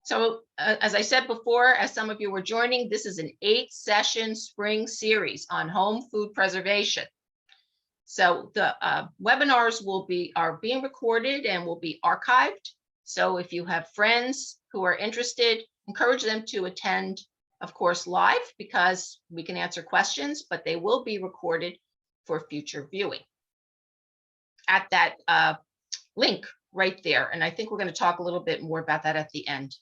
So as I said before, as some of you were joining, this is an 8-session spring series on home food preservation. So the webinars are being recorded and will be archived. So if you have friends who are interested, encourage them to attend, of course, live, because we can answer questions, but they will be recorded for future viewing at that link right there. And I think we're going to talk a little bit more about that at the end.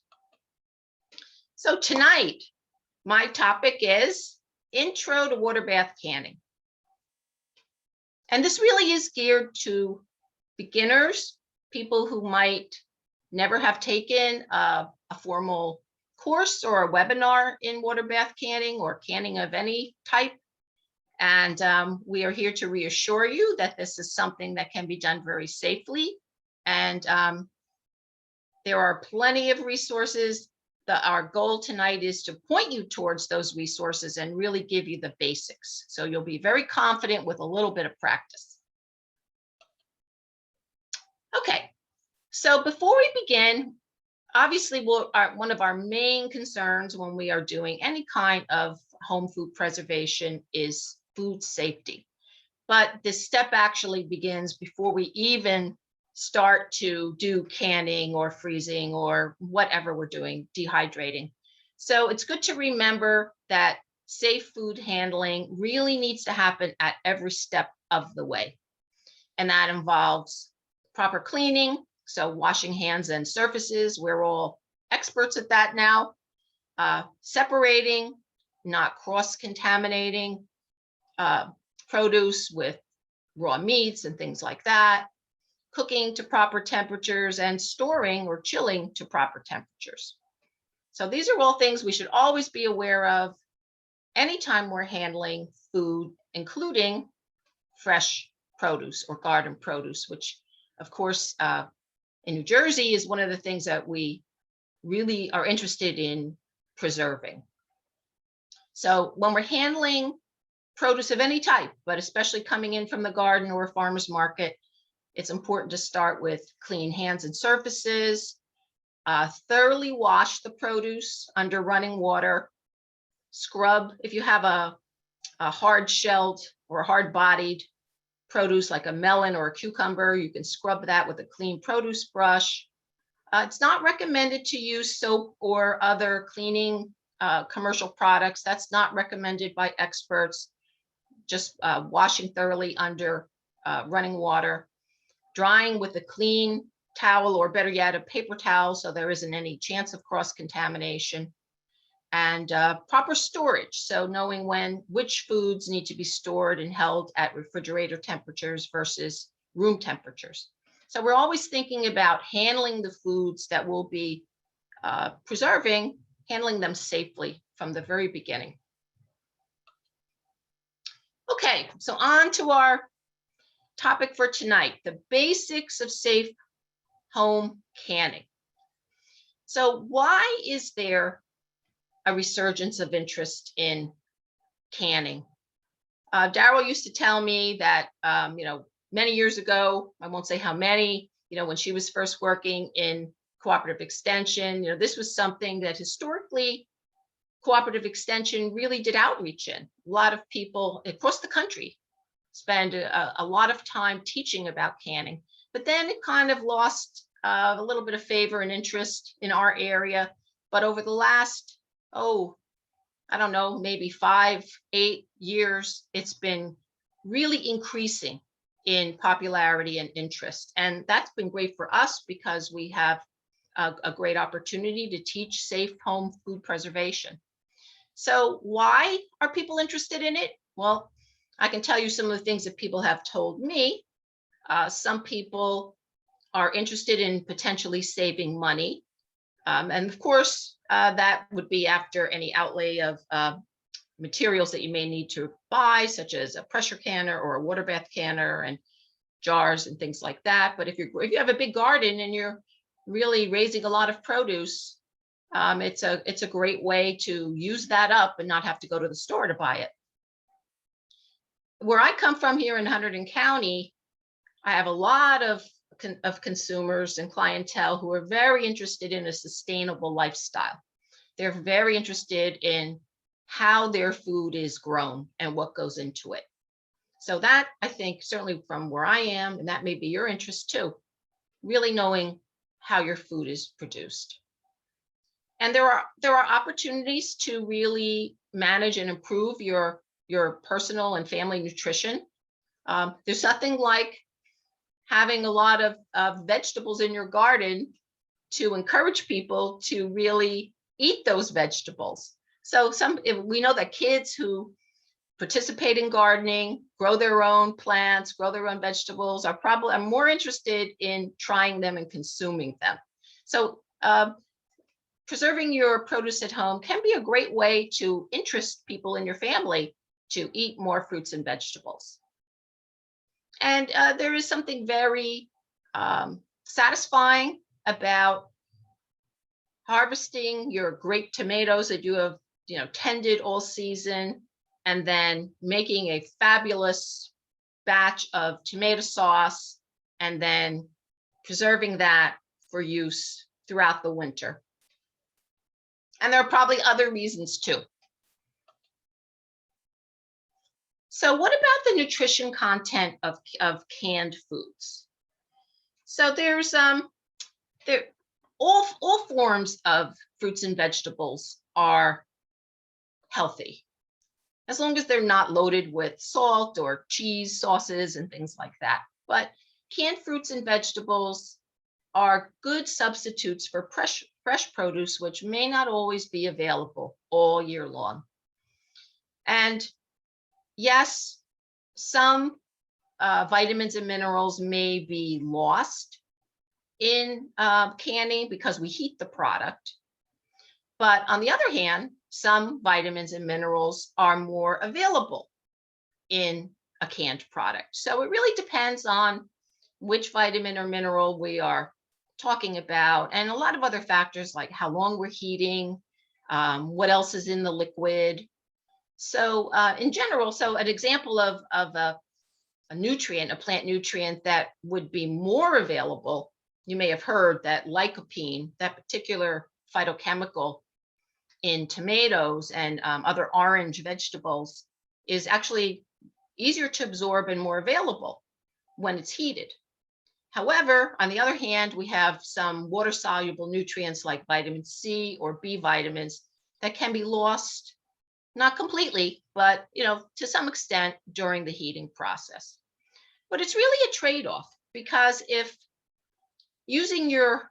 So tonight, my topic is Intro to Water Bath Canning. And this really is geared to beginners, people who might never have taken a formal course or a webinar in water bath canning or canning of any type. And we are here to reassure you that this is something that can be done very safely. And there are plenty of resources. Our goal tonight is to point you towards those resources and really give you the basics. So you'll be very confident with a little bit of practice. Okay, so before we begin, obviously one of our main concerns when we are doing any kind of home food preservation is food safety. But this step actually begins before we even start to do canning or freezing or whatever we're doing, dehydrating. So it's good to remember that safe food handling really needs to happen at every step of the way. And that involves proper cleaning, so washing hands and surfaces. We're all experts at that now. Separating, not cross-contaminating produce with raw meats and things like that. Cooking to proper temperatures and storing or chilling to proper temperatures. So these are all things we should always be aware of anytime we're handling food, including fresh produce or garden produce, which of course in New Jersey is one of the things that we really are interested in preserving. So when we're handling produce of any type, but especially coming in from the garden or farmer's market, it's important to start with clean hands and surfaces, thoroughly wash the produce under running water, scrub. If you have a hard-shelled or hard-bodied produce like a melon or a cucumber, you can scrub that with a clean produce brush. It's not recommended to use soap or other cleaning commercial products. That's not recommended by experts. Just washing thoroughly under running water. Drying with a clean towel, or better yet, a paper towel, so there isn't any chance of cross-contamination. And proper storage, so knowing which foods need to be stored and held at refrigerator temperatures versus room temperatures. So we're always thinking about handling the foods that we'll be preserving, handling them safely from the very beginning. Okay, so on to our topic for tonight, the basics of safe home canning. So why is there a resurgence of interest in canning? Daryl used to tell me that, many years ago, I won't say how many, when she was first working in cooperative extension, this was something that historically cooperative extension really did outreach in. A lot of people across the country spend a lot of time teaching about canning, but then it kind of lost a little bit of favor and interest in our area. But over the last, I don't know, maybe 5-8 years, it's been really increasing in popularity and interest. And that's been great for us because we have a great opportunity to teach safe home food preservation. So why are people interested in it? Well, I can tell you some of the things that people have told me. Some people are interested in potentially saving money. And of course, that would be after any outlay of materials that you may need to buy, such as a pressure canner or a water bath canner and jars and things like that. But if you have a big garden and you're really raising a lot of produce, it's a great way to use that up and not have to go to the store to buy it. Where I come from here in Hunterdon County, I have a lot of of consumers and clientele who are very interested in a sustainable lifestyle. They're very interested in how their food is grown and what goes into it. So that, I think, certainly from where I am, and that may be your interest too, really knowing how your food is produced. And there are opportunities to really manage and improve your personal and family nutrition. There's nothing like having a lot of vegetables in your garden to encourage people to really eat those vegetables. So we know that kids who participate in gardening, grow their own plants, grow their own vegetables, are more interested in trying them and consuming them. So preserving your produce at home can be a great way to interest people in your family to eat more fruits and vegetables. And there is something very satisfying about harvesting your great tomatoes that you have, tended all season, and then making a fabulous batch of tomato sauce, and then preserving that for use throughout the winter. And there are probably other reasons too. So what about the nutrition content of canned foods? So there's all forms of fruits and vegetables are healthy, as long as they're not loaded with salt or cheese sauces and things like that. But canned fruits and vegetables are good substitutes for fresh produce, which may not always be available all year long. And yes, some vitamins and minerals may be lost in canning because we heat the product. But on the other hand, some vitamins and minerals are more available in a canned product. So it really depends on which vitamin or mineral we are talking about, and a lot of other factors like how long we're heating, what else is in the liquid. So in general, so an example of a nutrient, a plant nutrient that would be more available, you may have heard that lycopene, that particular phytochemical in tomatoes and other orange vegetables, is actually easier to absorb and more available when it's heated. However, on the other hand, we have some water-soluble nutrients like vitamin C or B vitamins that can be lost, not completely, but to some extent during the heating process. But it's really a trade-off, because if using your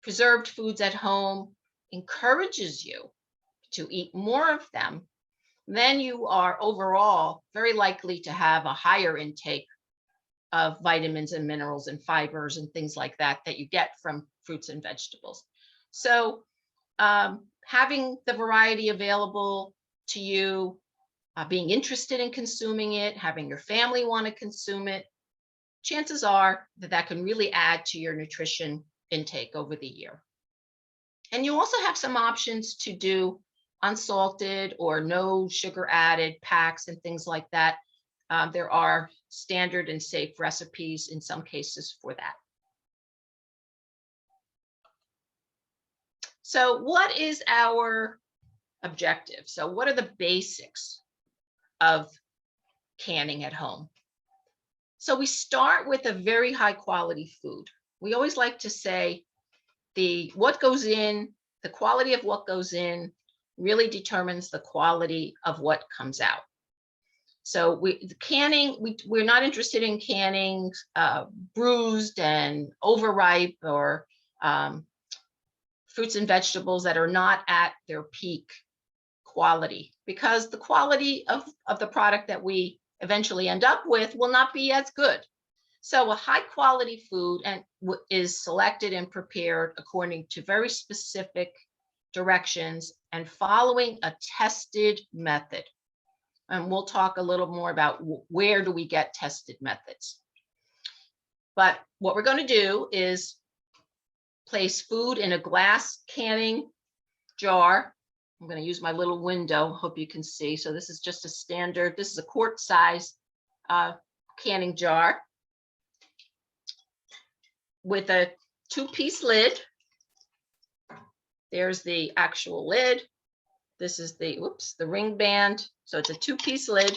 preserved foods at home encourages you to eat more of them, then you are overall very likely to have a higher intake of vitamins and minerals and fibers and things like that you get from fruits and vegetables. So having the variety available to you, being interested in consuming it, having your family want to consume it, chances are that can really add to your nutrition intake over the year. And you also have some options to do unsalted or no sugar added packs and things like that. There are standard and safe recipes in some cases for that. So what is our objective? So what are the basics of canning at home? So we start with a very high quality food. We always like to say what goes in, the quality of what goes in really determines the quality of what comes out. So we're not interested in canning bruised and overripe or fruits and vegetables that are not at their peak quality, because the quality of the product that we eventually end up with will not be as good. So a high quality food is selected and prepared according to very specific directions and following a tested method. And we'll talk a little more about where do we get tested methods. But what we're going to do is place food in a glass canning jar. I'm going to use my little window, hope you can see. So this is just a standard, this is a quart size canning jar. with a two-piece lid. There's the actual lid. This is the, the ring band. So it's a two-piece lid.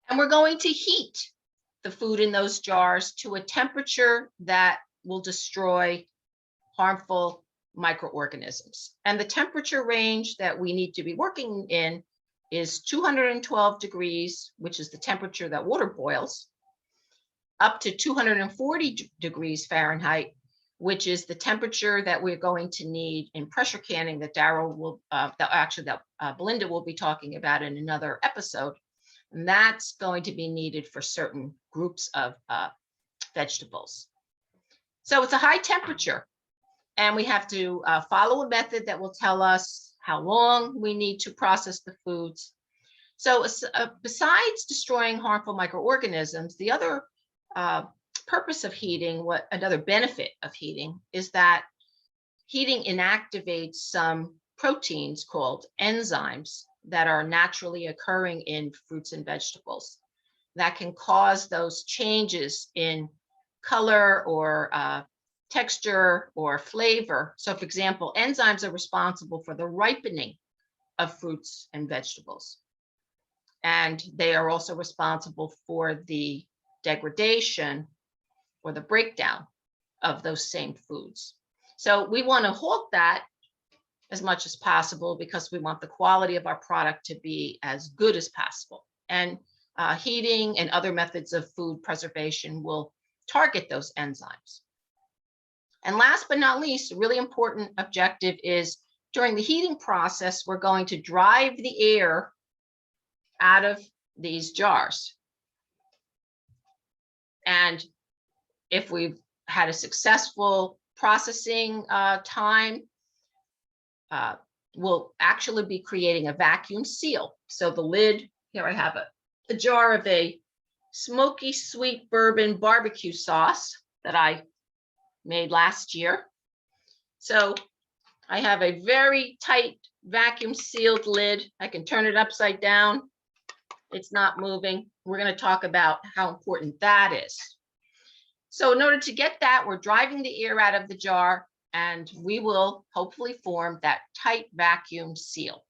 And we're going to heat the food in those jars to a temperature that will destroy harmful microorganisms. And the temperature range that we need to be working in is 212 degrees, which is the temperature that water boils, up to 240 degrees Fahrenheit, which is the temperature that we're going to need in pressure canning that Daryl will, Belinda will be talking about in another episode. And that's going to be needed for certain groups of vegetables. So it's a high temperature, and we have to follow a method that will tell us how long we need to process the foods. So besides destroying harmful microorganisms, the other purpose of heating, another benefit of heating, is that heating inactivates some proteins called enzymes that are naturally occurring in fruits and vegetables that can cause those changes in color or texture or flavor. So for example, enzymes are responsible for the ripening of fruits and vegetables. And they are also responsible for the degradation or the breakdown of those same foods. So we want to halt that as much as possible because we want the quality of our product to be as good as possible. And heating and other methods of food preservation will target those enzymes. And last but not least, a really important objective is during the heating process, we're going to drive the air out of these jars. And if we've had a successful processing time, we'll actually be creating a vacuum seal. So the lid, here I have a jar of a smoky sweet bourbon barbecue sauce that I made last year. So I have a very tight vacuum sealed lid. I can turn it upside down. It's not moving. We're going to talk about how important that is. So in order to get that, we're driving the air out of the jar, and we will hopefully form that tight vacuum seal.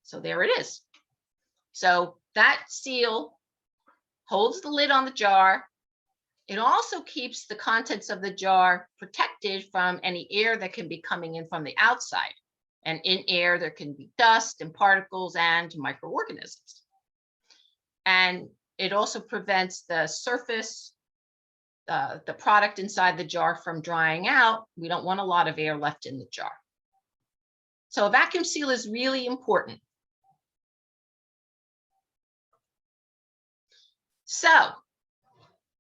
So there it is. So that seal holds the lid on the jar. It also keeps the contents of the jar protected from any air that can be coming in from the outside. And in air, there can be dust and particles and microorganisms. And it also prevents the surface, the product inside the jar from drying out. We don't want a lot of air left in the jar. So a vacuum seal is really important. So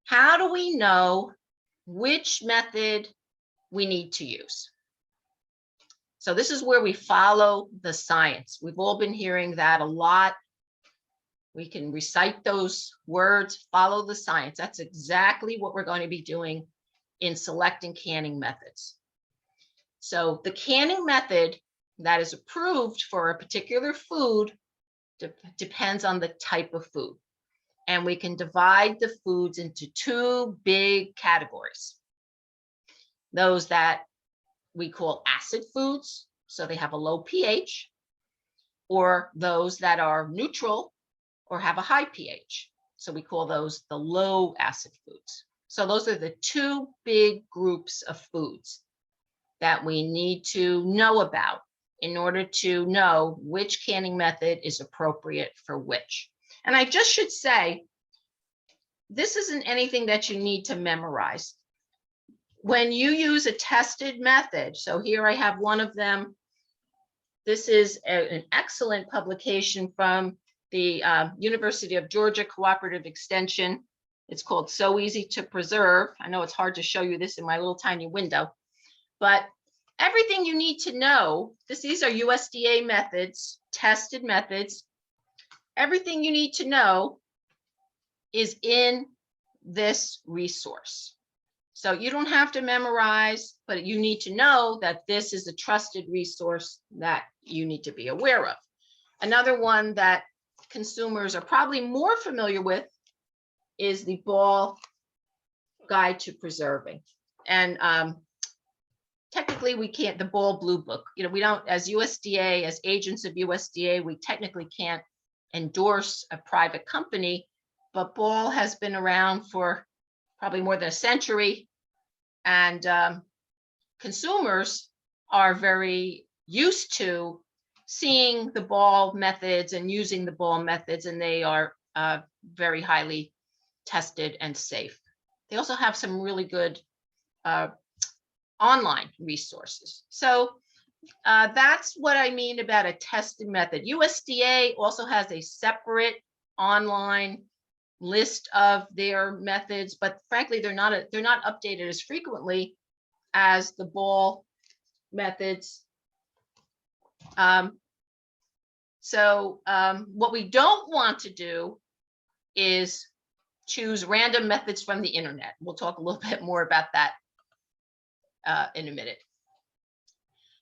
how do we know which method we need to use? So this is where we follow the science. We've all been hearing that a lot. We can recite those words, follow the science. That's exactly what we're going to be doing in selecting canning methods. So the canning method that is approved for a particular food depends on the type of food. And we can divide the foods into two big categories. Those that we call acid foods, so they have a low pH, or those that are neutral or have a high pH. So we call those the low acid foods. So those are the two big groups of foods that we need to know about in order to know which canning method is appropriate for which. And I just should say, this isn't anything that you need to memorize. When you use a tested method, so here I have one of them. This is an excellent publication from the University of Georgia Cooperative Extension. It's called So Easy to Preserve. I know it's hard to show you this in my little tiny window, but everything you need to know, these are USDA methods, tested methods. Everything you need to know is in this resource. So you don't have to memorize, but you need to know that this is a trusted resource that you need to be aware of. Another one that consumers are probably more familiar with is the Ball Guide to Preserving. And technically we can't, the Ball Blue Book, we don't, as USDA, as agents of USDA, we technically can't endorse a private company, but Ball has been around for probably more than a century. And consumers are very used to seeing the Ball methods and using the Ball methods, and they are very highly tested and safe. They also have some really good online resources. So that's what I mean about a tested method. USDA also has a separate online list of their methods, but frankly, they're not updated as frequently as the Ball methods. What we don't want to do is choose random methods from the internet. We'll talk a little bit more about that in a minute.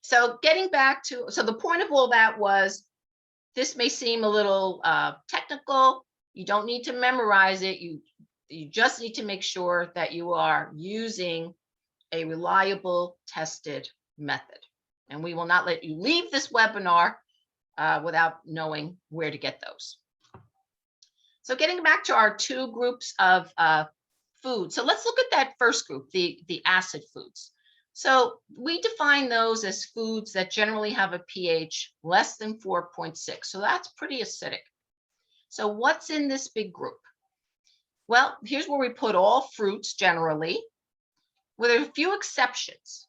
So getting back to, so the point of all that was, this may seem a little technical. You don't need to memorize it. You just need to make sure that you are using a reliable, tested method. And we will not let you leave this webinar without knowing where to get those. So getting back to our two groups of food. So let's look at that first group, the acid foods. So we define those as foods that generally have a pH less than 4.6. So that's pretty acidic. So what's in this big group? Well, here's where we put all fruits generally, with a few exceptions.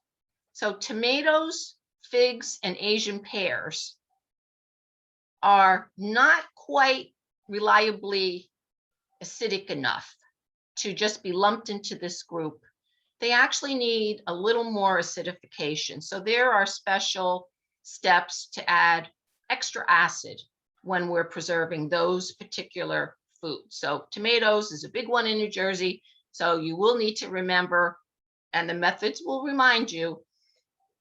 So tomatoes, figs, and Asian pears are not quite reliably acidic enough to just be lumped into this group. They actually need a little more acidification. So there are special steps to add extra acid when we're preserving those particular foods. So tomatoes is a big one in New Jersey. So you will need to remember, and the methods will remind you,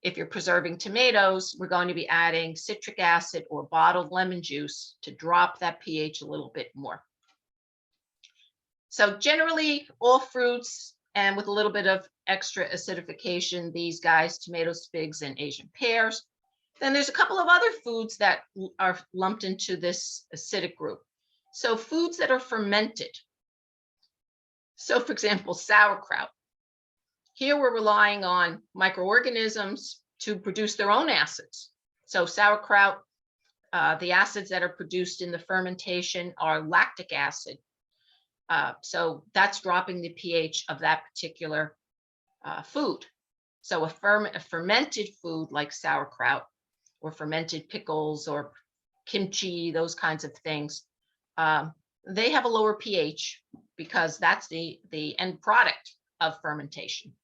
if you're preserving tomatoes, we're going to be adding citric acid or bottled lemon juice to drop that pH a little bit more. So generally all fruits, and with a little bit of extra acidification, these guys, tomatoes, figs, and Asian pears. Then there's a couple of other foods that are lumped into this acidic group. So foods that are fermented. So for example, sauerkraut. Here we're relying on microorganisms to produce their own acids. So sauerkraut, the acids that are produced in the fermentation are lactic acid. So that's dropping the pH of that particular food. So a fermented food like sauerkraut or fermented pickles or kimchi, those kinds of things, they have a lower pH because that's the end product of fermentation.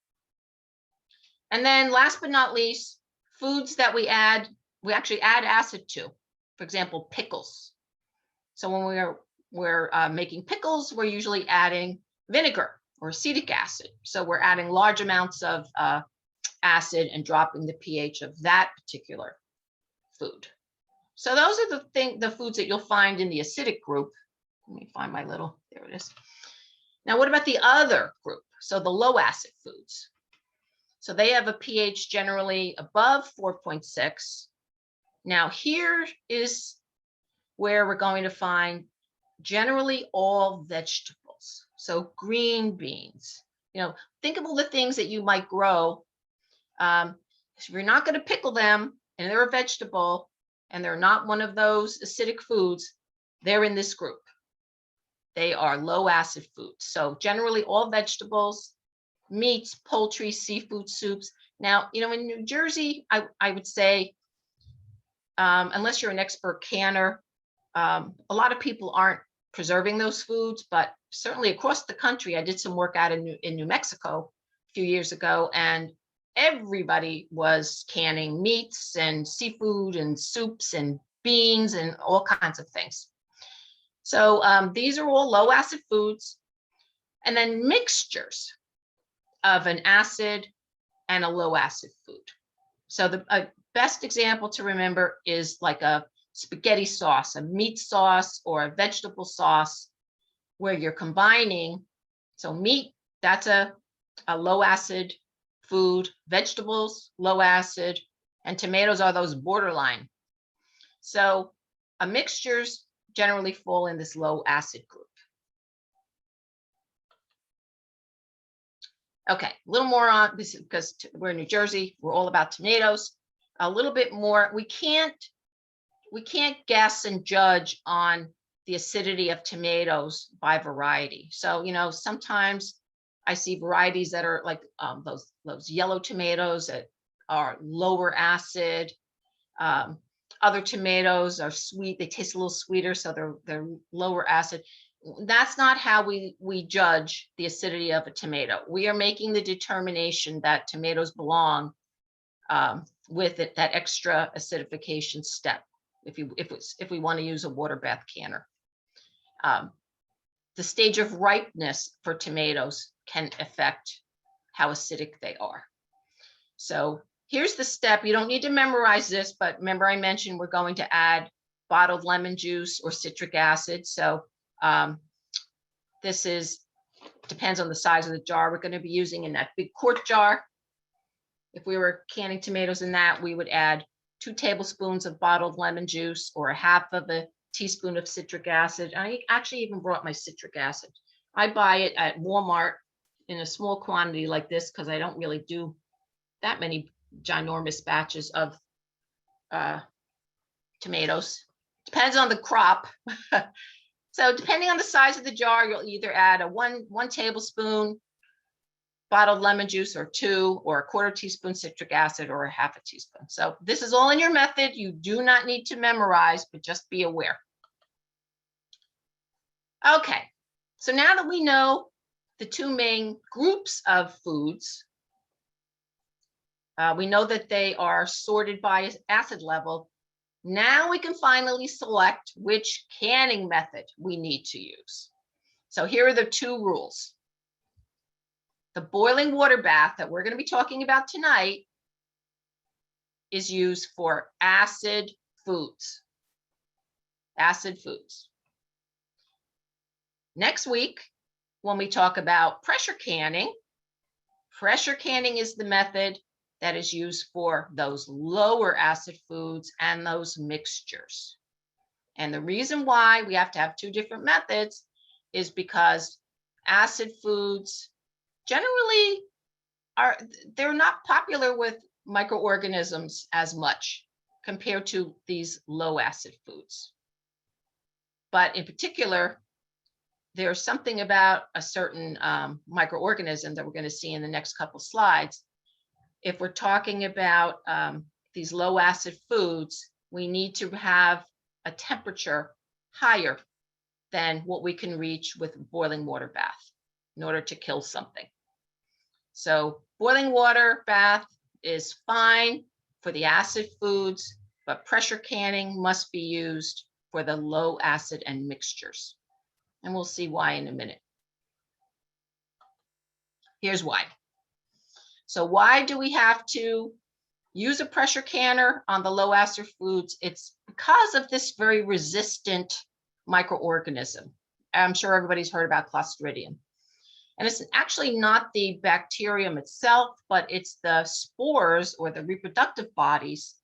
And then last but not least, foods that we actually add acid to, for example, pickles. So when we're making pickles, we're usually adding vinegar or acetic acid. So we're adding large amounts of acid and dropping the pH of that particular food. So those are the foods that you'll find in the acidic group. Let me find my little, there it is. Now, what about the other group? So the low acid foods. So they have a pH generally above 4.6. Now here is where we're going to find generally all vegetables. So green beans, think of all the things that you might grow. If you're not going to pickle them and they're a vegetable and they're not one of those acidic foods, they're in this group. They are low acid foods. So generally all vegetables, meats, poultry, seafood, soups. Now, in New Jersey, I would say, unless you're an expert canner, a lot of people aren't preserving those foods, but certainly across the country, I did some work out in New Mexico a few years ago, and everybody was canning meats and seafood and soups and beans and all kinds of things. So these are all low acid foods, and then mixtures of an acid and a low acid food. So the best example to remember is like a spaghetti sauce, a meat sauce, or a vegetable sauce. where you're combining. So meat, that's a low acid food. Vegetables, low acid, and tomatoes are those borderline. So mixtures generally fall in this low acid group. Okay, a little more on this because we're in New Jersey, we're all about tomatoes. A little bit more, we can't guess and judge on the acidity of tomatoes by variety. So, sometimes I see varieties that are like those yellow tomatoes that are lower acid. Other tomatoes are sweet, they taste a little sweeter, so they're lower acid. That's not how we judge the acidity of a tomato. We are making the determination that tomatoes belong with it, that extra acidification step, if we want to use a water bath canner. The stage of ripeness for tomatoes can affect how acidic they are. So here's the step. You don't need to memorize this, but remember I mentioned we're going to add bottled lemon juice or citric acid. So this depends on the size of the jar we're going to be using. In that big quart jar, if we were canning tomatoes in that, we would add 2 tablespoons of bottled lemon juice or 1/2 of a teaspoon of citric acid. I actually even brought my citric acid. I buy it at Walmart in a small quantity like this because I don't really do that many ginormous batches of tomatoes. Depends on the crop. So depending on the size of the jar, you'll either add a one tablespoon bottled lemon juice or 2, or a 1/4 teaspoon citric acid, or a 1/2 teaspoon. So this is all in your method. You do not need to memorize, but just be aware. Okay, so now that we know the 2 main groups of foods, we know that they are sorted by acid level. Now we can finally select which canning method we need to use. So here are the 2 rules. The boiling water bath that we're going to be talking about tonight is used for acid foods. Acid foods. Next week, when we talk about pressure canning is the method that is used for those lower acid foods and those mixtures. And the reason why we have to have 2 different methods is because acid foods generally they're not popular with microorganisms as much compared to these low acid foods. But in particular, there's something about a certain microorganism that we're going to see in the next couple slides. If we're talking about these low acid foods, we need to have a temperature higher than what we can reach with boiling water bath in order to kill something. So boiling water bath is fine for the acid foods, but pressure canning must be used for the low acid and mixtures. And we'll see why in a minute. Here's why. So why do we have to use a pressure canner on the low acid foods? It's because of this very resistant microorganism. I'm sure everybody's heard about Clostridium. And it's actually not the bacterium itself, but it's the spores or the reproductive bodies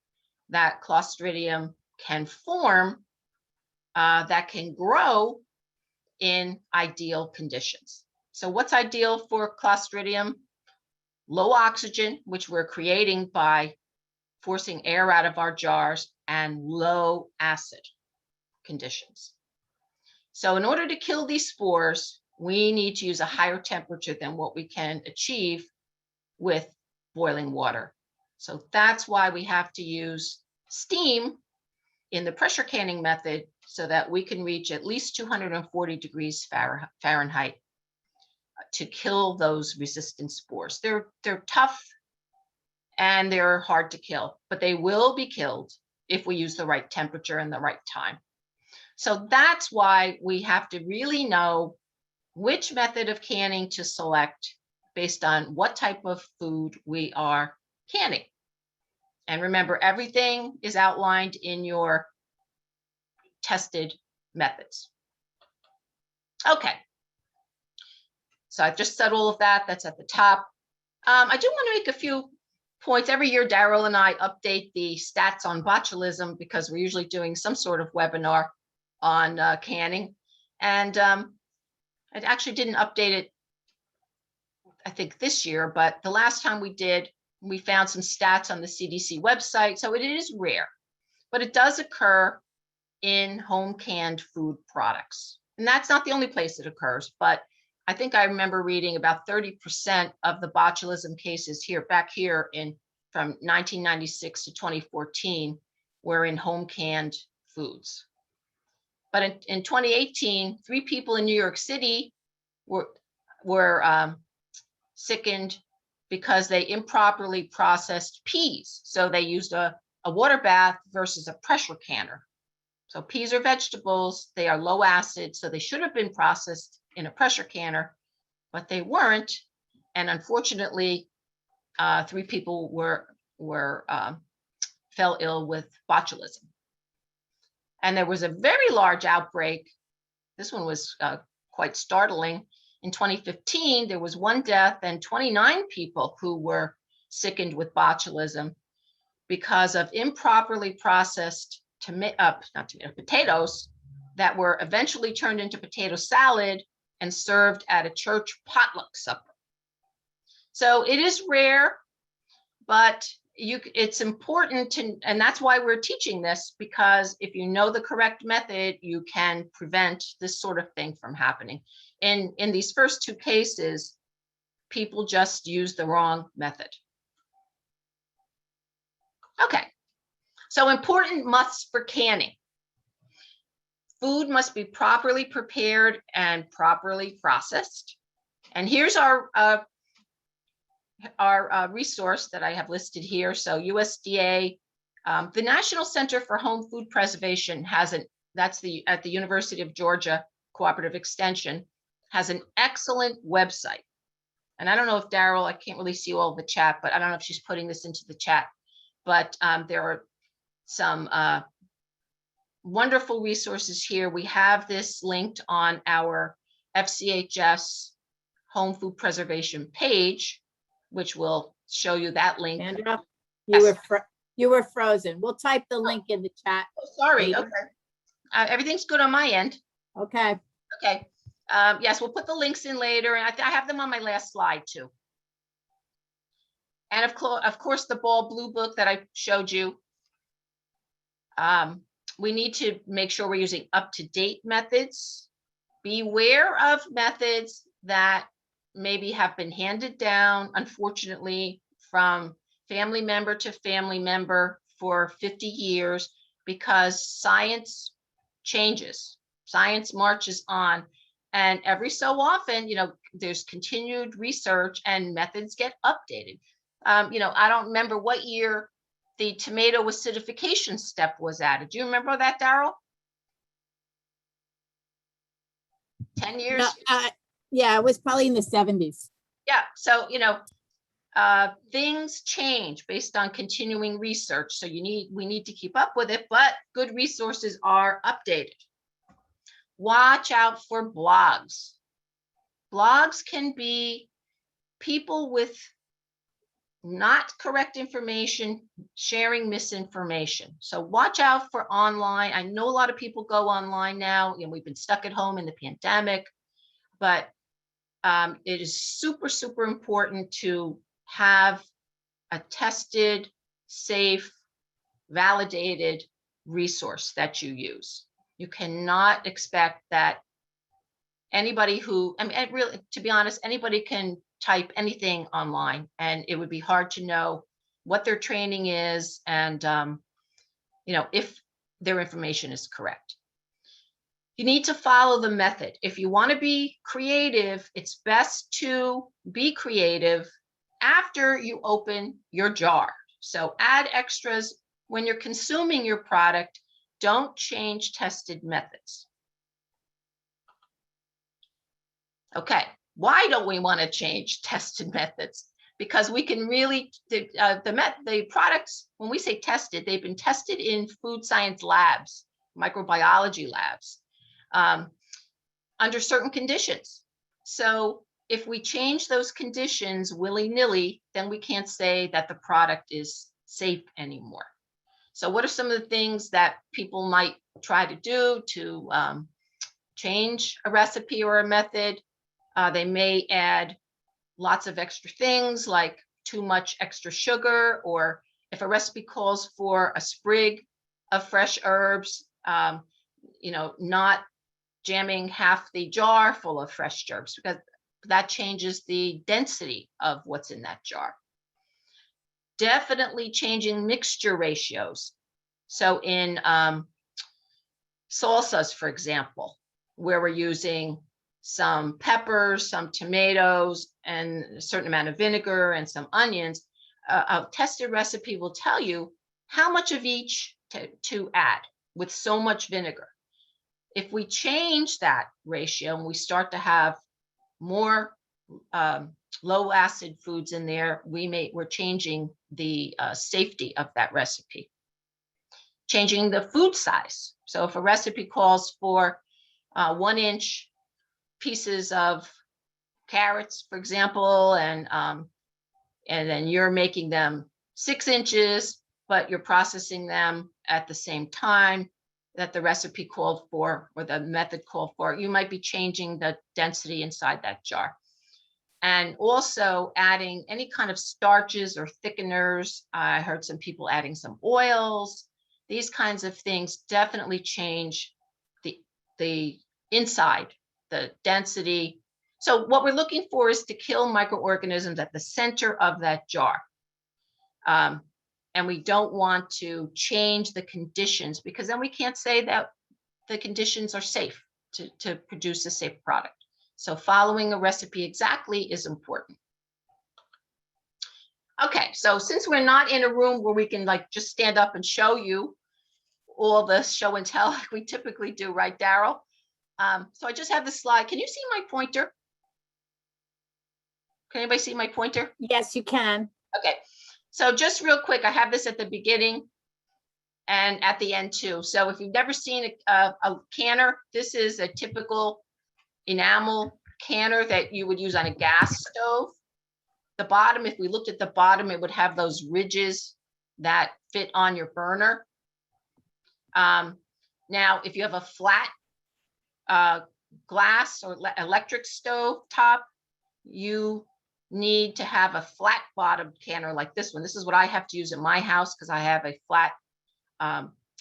that Clostridium can form that can grow in ideal conditions. So what's ideal for Clostridium? Low oxygen, which we're creating by forcing air out of our jars, and low acid conditions. So in order to kill these spores, we need to use a higher temperature than what we can achieve with boiling water. So that's why we have to use steam in the pressure canning method so that we can reach at least 240 degrees Fahrenheit to kill those resistant spores. They're tough and they're hard to kill, but they will be killed if we use the right temperature and the right time. So that's why we have to really know which method of canning to select based on what type of food we are canning. And remember, everything is outlined in your tested methods. Okay, so I've just said all of that. That's at the top. I do want to make a few points. Every year, Daryl and I update the stats on botulism because we're usually doing some sort of webinar on canning. And I actually didn't update it, I think, this year, but the last time we did, we found some stats on the CDC website. So it is rare, but it does occur in home canned food products. And that's not the only place it occurs, but I think I remember reading about 30% of the botulism cases back here from 1996 to 2014 were in home canned foods. But in 2018, 3 people in New York City were sickened because they improperly processed peas. So they used a water bath versus a pressure canner. So peas are vegetables, they are low acid, so they should have been processed in a pressure canner, but they weren't. And unfortunately, 3 people fell ill with botulism. And there was a very large outbreak. This one was quite startling. In 2015, there was 1 death and 29 people who were sickened with botulism because of improperly processed potatoes that were eventually turned into potato salad and served at a church potluck supper. So it is rare, but it's important to, and that's why we're teaching this, because if you know the correct method, you can prevent this sort of thing from happening. In these first 2 cases, people just used the wrong method. Okay. So important musts for canning. Food must be properly prepared and properly processed. And here's our resource that I have listed here. So USDA, the National Center for Home Food Preservation at the University of Georgia Cooperative Extension, has an excellent website. And I don't know if Daryl, I can't really see all of the chat, but I don't know if she's putting this into the chat. But there are some wonderful resources here. We have this linked on our FCHS Home Food Preservation page, which will show you that link. Sandra, Yes. you were frozen. We'll type the link in the chat. Oh, sorry. later. Okay. Everything's good on my end. Okay. Okay. Yes, we'll put the links in later, and I have them on my last slide too. And of course, the Ball Blue Book that I showed you. We need to make sure we're using up-to-date methods. Beware of methods that maybe have been handed down, unfortunately, from family member to family member for 50 years, because science changes, science marches on. And every so often, there's continued research and methods get updated. I don't remember what year the tomato acidification step was added. Do you remember that, Daryl? 10 years? No, yeah, it was probably in the 70s. Yeah, so, things change based on continuing research. So we need to keep up with it, but good resources are updated. Watch out for blogs. Blogs can be people with not correct information, sharing misinformation. So watch out for online. I know a lot of people go online now, we've been stuck at home in the pandemic, but it is super, super important to have a tested, safe, validated resource that you use. You cannot expect that anybody really, to be honest, anybody can type anything online, and it would be hard to know what their training is and, if their information is correct. You need to follow the method. If you want to be creative, it's best to be creative after you open your jar. So add extras when you're consuming your product. Don't change tested methods. Okay, why don't we want to change tested methods? Because we can really, the products, when we say tested, they've been tested in food science labs, microbiology labs. under certain conditions. So if we change those conditions willy-nilly, then we can't say that the product is safe anymore. So what are some of the things that people might try to do to change a recipe or a method? They may add lots of extra things like too much extra sugar, or if a recipe calls for a sprig of fresh herbs, not jamming half the jar full of fresh herbs, because that changes the density of what's in that jar. Definitely changing mixture ratios. So in salsas, for example, where we're using some peppers, some tomatoes, and a certain amount of vinegar and some onions, a tested recipe will tell you how much of each to add with so much vinegar. If we change that ratio and we start to have more low acid foods in there, we're changing the safety of that recipe. Changing the food size. So if a recipe calls for 1-inch pieces of carrots, for example, and then you're making them 6 inches, but you're processing them at the same time that the recipe called for or the method called for, you might be changing the density inside that jar. And also adding any kind of starches or thickeners. I heard some people adding some oils. These kinds of things definitely change the inside, the density. So what we're looking for is to kill microorganisms at the center of that jar. And we don't want to change the conditions, because then we can't say that the conditions are safe to produce a safe product. So following a recipe exactly is important. Okay, so since we're not in a room where we can like just stand up and show you all the show and tell like we typically do, right, Daryl? So I just have this slide. Can you see my pointer? Can anybody see my pointer? Yes, you can. Okay, so just real quick, I have this at the beginning and at the end too. So if you've never seen a canner, this is a typical enamel canner that you would use on a gas stove. The bottom, if we looked at the bottom, it would have those ridges that fit on your burner. Now, if you have a flat glass or electric stove top, you need to have a flat bottomed canner like this one. This is what I have to use in my house because I have a flat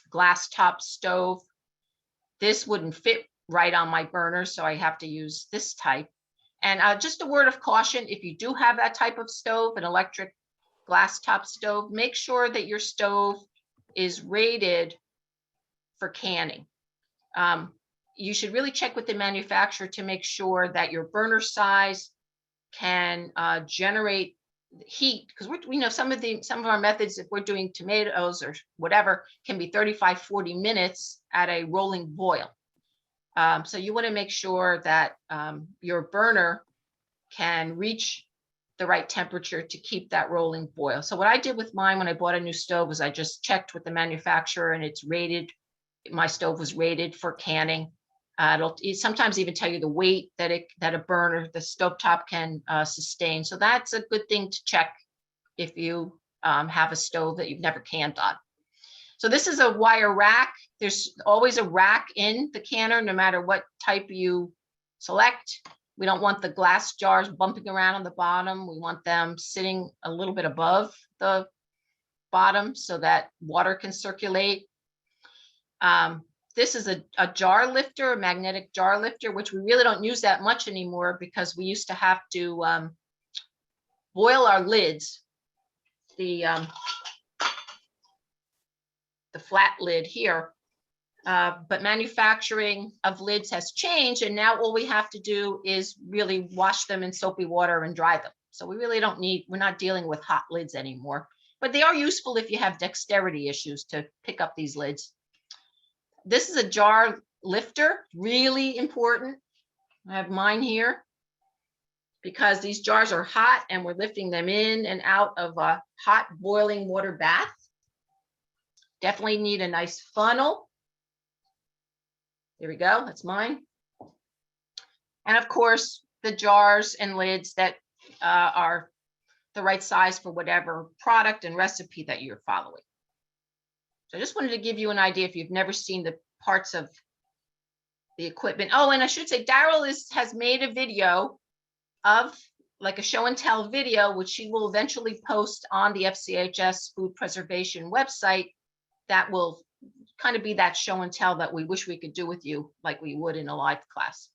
glass top stove. This wouldn't fit right on my burner, so I have to use this type. And just a word of caution, if you do have that type of stove, an electric glass top stove, make sure that your stove is rated for canning. You should really check with the manufacturer to make sure that your burner size can generate heat, because we know some of our methods, if we're doing tomatoes or whatever, can be 35-40 minutes at a rolling boil. So you want to make sure that your burner can reach the right temperature to keep that rolling boil. So what I did with mine when I bought a new stove was I just checked with the manufacturer, and it's rated. My stove was rated for canning. It'll sometimes even tell you the weight that a burner, the stovetop can sustain. So that's a good thing to check if you have a stove that you've never canned on. So this is a wire rack. There's always a rack in the canner, no matter what type you select. We don't want the glass jars bumping around on the bottom. We want them sitting a little bit above the bottom so that water can circulate. This is a jar lifter, a magnetic jar lifter, which we really don't use that much anymore because we used to have to boil our lids. The flat lid here, but manufacturing of lids has changed, and now all we have to do is really wash them in soapy water and dry them. So we really don't need, we're not dealing with hot lids anymore, but they are useful if you have dexterity issues to pick up these lids. This is a jar lifter, really important. I have mine here because these jars are hot and we're lifting them in and out of a hot boiling water bath. Definitely need a nice funnel. There we go, that's mine. And of course, the jars and lids that are the right size for whatever product and recipe that you're following. So I just wanted to give you an idea if you've never seen the parts of the equipment. Oh, and I should say Daryl has made a video of like a show and tell video, which she will eventually post on the FCHS food preservation website. That will kind of be that show and tell that we wish we could do with you like we would in a live class.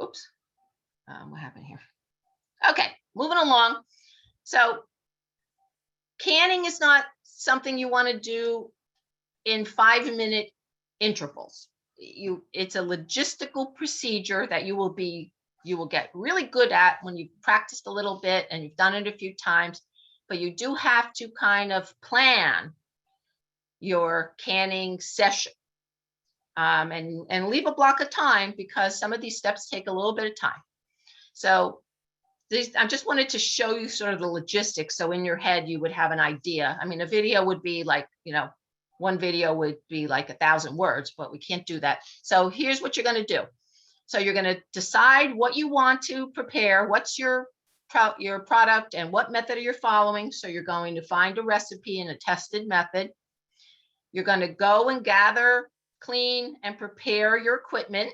Oops, what happened here? Okay, moving along. So canning is not something you want to do in 5-minute intervals. It's a logistical procedure that you will get really good at when you've practiced a little bit and you've done it a few times, but you do have to kind of plan your canning session and leave a block of time because some of these steps take a little bit of time. So I just wanted to show you sort of the logistics. So in your head, you would have an idea. I mean, a video would be like, one video would be like 1,000 words, but we can't do that. So here's what you're going to do. So you're going to decide what you want to prepare, what's your product and what method you're following. So you're going to find a recipe and a tested method. You're going to go and gather, clean, and prepare your equipment.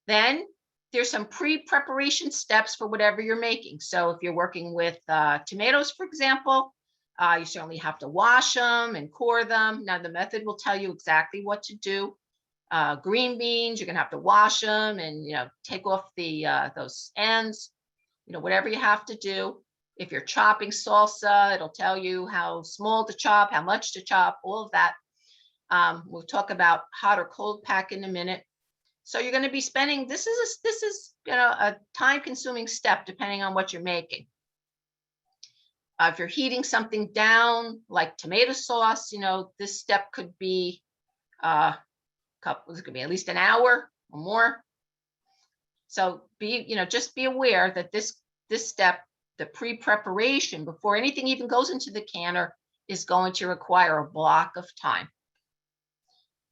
Then there's some pre-preparation steps for whatever you're making. So if you're working with tomatoes, for example, you certainly have to wash them and core them. Now the method will tell you exactly what to do. Green beans, you're gonna have to wash them and take off the those ends, whatever you have to do. If you're chopping salsa, it'll tell you how small to chop, how much to chop, all of that. We'll talk about hot or cold pack in a minute. So you're going to be spending, this is a time-consuming step depending on what you're making. If you're heating something down like tomato sauce, this step could be it could be at least an hour or more. So just be aware that this step, the pre-preparation before anything even goes into the canner, is going to require a block of time.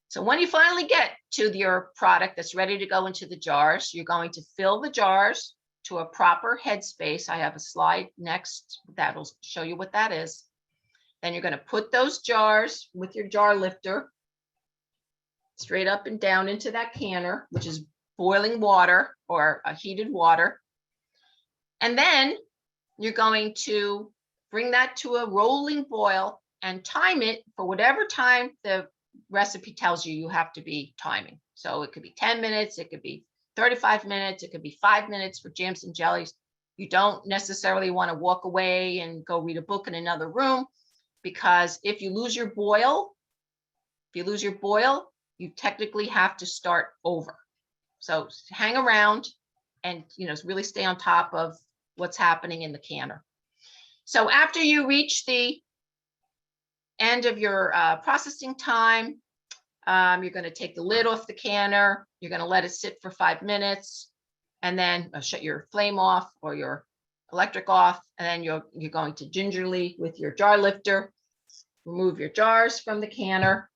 So when you finally get to your product that's ready to go into the jars, you're going to fill the jars to a proper headspace. I have a slide next that'll show you what that is. Then you're going to put those jars with your jar lifter straight up and down into that canner, which is boiling water or heated water. And then you're going to bring that to a rolling boil and time it for whatever time the recipe tells you have to be timing. So it could be 10 minutes, it could be 35 minutes, it could be 5 minutes for jams and jellies. You don't necessarily want to walk away and go read a book in another room, because if you lose your boil, you technically have to start over. So hang around and really stay on top of what's happening in the canner. So after you reach the end of your processing time, you're going to take the lid off the canner. You're going to let it sit for 5 minutes, and then shut your flame off or your electric off. And then you're going to gingerly, with your jar lifter, remove your jars from the canner.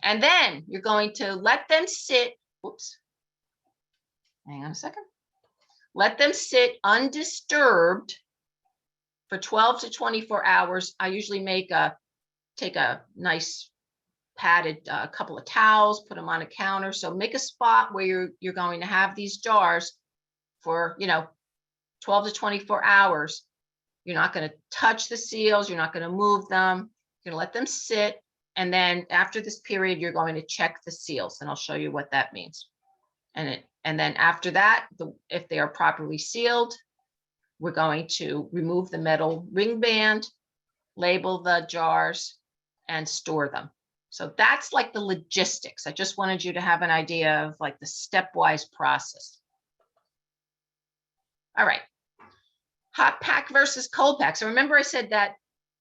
And then you're going to let them sit. Whoops. Hang on a second. Let them sit undisturbed for 12 to 24 hours. I usually take a nice padded couple of towels, put them on a counter. So make a spot where you're going to have these jars for 12 to 24 hours. You're not going to touch the seals. You're not going to move them. You're going to let them sit. And then after this period, you're going to check the seals, and I'll show you what that means. And then after that, if they are properly sealed, we're going to remove the metal ring band, label the jars, and store them. So that's like the logistics. I just wanted you to have an idea of like the stepwise process. All right. Hot pack versus cold pack. So remember I said that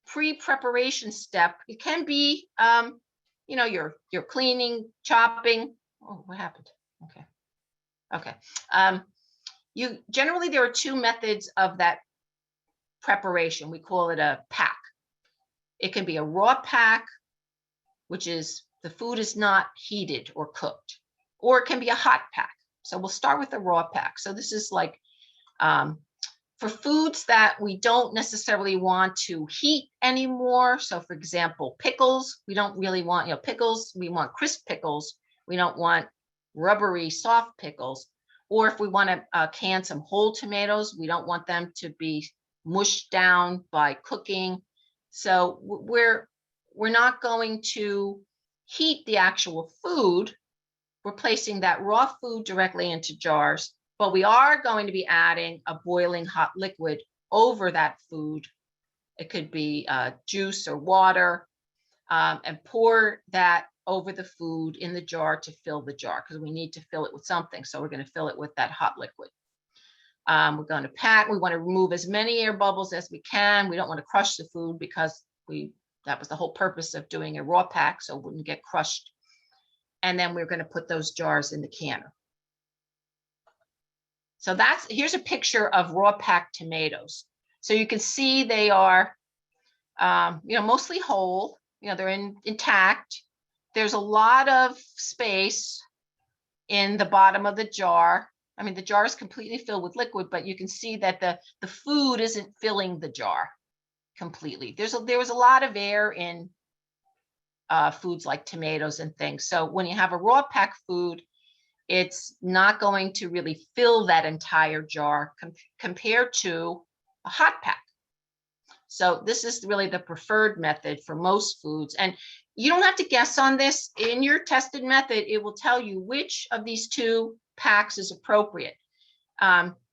pre-preparation step, it can be, you're cleaning, chopping. Oh, what happened? Okay. Generally, there are two methods of that preparation. We call it a pack. It can be a raw pack, which is the food is not heated or cooked. or it can be a hot pack. So we'll start with the raw pack. So this is like for foods that we don't necessarily want to heat anymore. So for example, pickles, we don't really want, pickles, we want crisp pickles. We don't want rubbery soft pickles. Or if we want to can some whole tomatoes, we don't want them to be mushed down by cooking. So we're not going to heat the actual food. We're placing that raw food directly into jars, but we are going to be adding a boiling hot liquid over that food. It could be juice or water, and pour that over the food in the jar to fill the jar, because we need to fill it with something. So we're going to fill it with that hot liquid. We're going to pack. We want to remove as many air bubbles as we can. We don't want to crush the food because that was the whole purpose of doing a raw pack, so it wouldn't get crushed. And then we're going to put those jars in the canner. So here's a picture of raw packed tomatoes. So you can see they are, mostly whole. They're intact. There's a lot of space in the bottom of the jar. I mean, the jar is completely filled with liquid, but you can see that the food isn't filling the jar completely. There was a lot of air in foods like tomatoes and things. So when you have a raw pack food, it's not going to really fill that entire jar compared to a hot pack. So this is really the preferred method for most foods. And you don't have to guess on this. In your tested method, it will tell you which of these two packs is appropriate.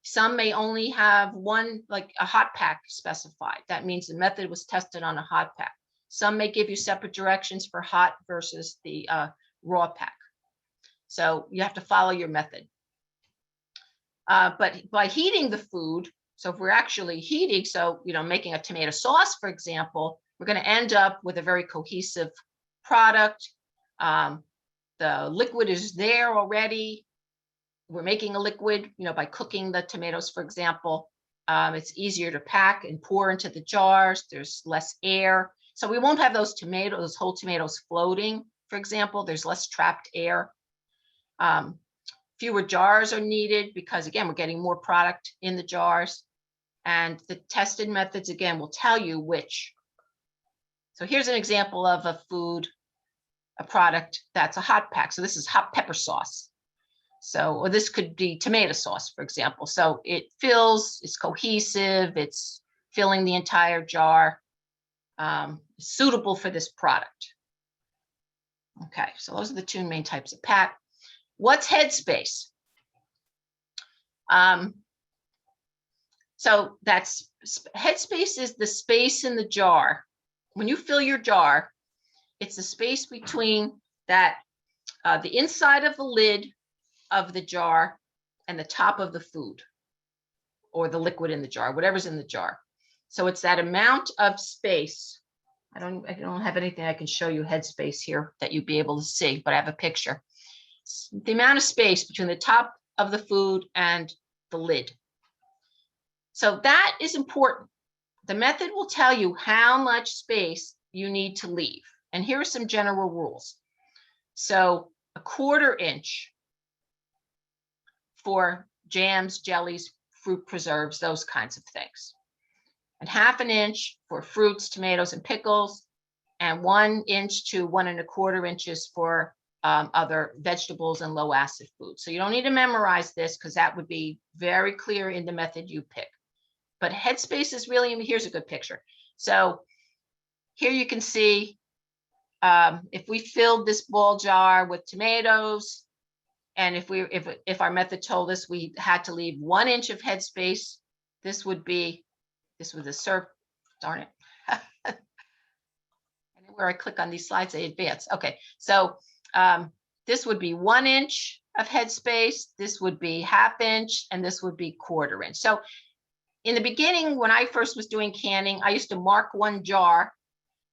Some may only have one, like a hot pack specified. That means the method was tested on a hot pack. Some may give you separate directions for hot versus the raw pack. So you have to follow your method. But by heating the food, so if we're actually heating, so, making a tomato sauce, for example, we're going to end up with a very cohesive product. The liquid is there already. We're making a liquid, by cooking the tomatoes, for example. It's easier to pack and pour into the jars. There's less air. So we won't have those whole tomatoes floating, for example. There's less trapped air. Fewer jars are needed because, again, we're getting more product in the jars. And the tested methods, again, will tell you which. So here's an example of a product that's a hot pack. So this is hot pepper sauce. So, or this could be tomato sauce, for example. So it fills, it's cohesive, it's filling the entire jar, suitable for this product. Okay, so those are the two main types of pack. What's Headspace? So Headspace is the space in the jar. When you fill your jar, it's the space between that, the inside of the lid of the jar and the top of the food or the liquid in the jar, whatever's in the jar. So it's that amount of space. I don't have anything I can show you Headspace here that you'd be able to see, but I have a picture. It's the amount of space between the top of the food and the lid. So that is important. The method will tell you how much space you need to leave. And here are some general rules. So a 1/4 inch for jams, jellies, fruit preserves, those kinds of things. And 1/2 inch for fruits, tomatoes, and pickles, and 1 inch to 1 1/4 inches for other vegetables and low acid foods. So you don't need to memorize this because that would be very clear in the method you pick. But Headspace is really, here's a good picture. So here you can see if we filled this ball jar with tomatoes, and if our method told us we had to leave 1 inch of Headspace, this would the serve, darn it. Anywhere I click on these slides, they advance. Okay, so this would be 1 inch of Headspace, this would be 1/2 inch, and this would be 1/4 inch. So in the beginning, when I first was doing canning, I used to mark one jar